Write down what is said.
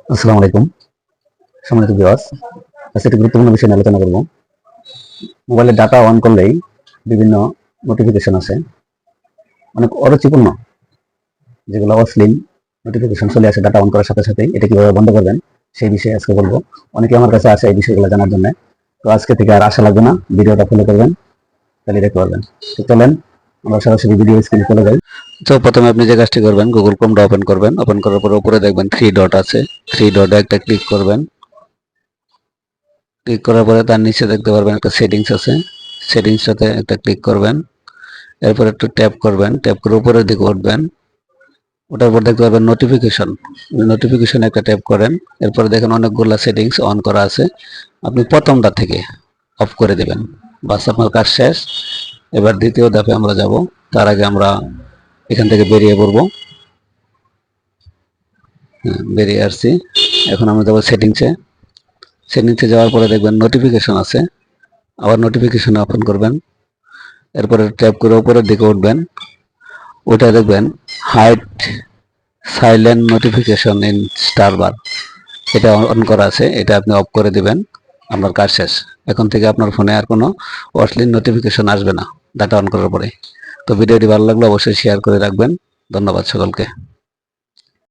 আসসালামু আলাইকুম। সম্মানিত ভিউয়ার্স, আজকে একটি গুরুত্বপূর্ণ বিষয় নিয়ে আলোচনা করব। মোবাইলের ডাটা অন করলেই বিভিন্ন নোটিফিকেশন আসে, অনেক অরুচিপূর্ণ, যেগুলো অশ্লীল নোটিফিকেশন চলে আসে ডাটা অন করার সাথে সাথে। এটা কিভাবে বন্ধ করবেন সেই বিষয়ে আজকে বলবো। অনেকে আমার কাছে আসে এই বিষয়গুলো জানার জন্য। তো আজকে থেকে আর আশা লাগবে না, ভিডিওটা ফলো করবেন, তাহলে দেখতে পারবেন। তো চলেন আমরা সরাসরি ভিডিও স্ক্রিনে চলে যাই। তো প্রথমে আপনি যে কাজটি করবেন, গুগল ক্রোমটা ওপেন করবেন। ওপেন করার পর উপরে দেখবেন 3 ডট আছে, 3 ডটে একটা ক্লিক করবেন। ক্লিক করার পরে তার নিচে দেখতে পারবেন একটা সেটিংস আছে, সেটিংসটাতে একটা ক্লিক করবেন। এরপর একটু ট্যাপ করবেন, ট্যাপ করে উপরের দিকে উঠবেন। ওটার পর দেখতে পারবেন নোটিফিকেশন, নোটিফিকেশন একটা ট্যাপ করেন। এরপরে দেখেন অনেকগুলো সেটিংস অন করা আছে, আপনি প্রথমটা থেকে অফ করে দেবেন। বাস আপনার কাজ শেষ। এবার দ্বিতীয় ধাপে আমরা যাব। তার আগে আমরা এখান থেকে বেরিয়ে পড়ব। বেরিয়ে আসছি। এখন আমরা যাব সেটিংসে। সেটিংসে যাওয়ার পরে দেখবেন নোটিফিকেশন আছে, আবার নোটিফিকেশন ওপেন করবেন। এরপরে ট্যাপ করে উপরের দিকে উঠবেন। ওটা দেখবেন hide silent notification in star bar, এটা অন করা আছে, এটা আপনি অফ করে দিবেন। আপনার কাজ শেষ। এখন থেকে আপনার ফোনে আর কোনো অশ্লীল নোটিফিকেশন আসবে না ডাটা অন করার পরে। তো ভিডিওটি ভালো লাগলে অবশ্যই শেয়ার করে রাখবেন। ধন্যবাদ সকলকে।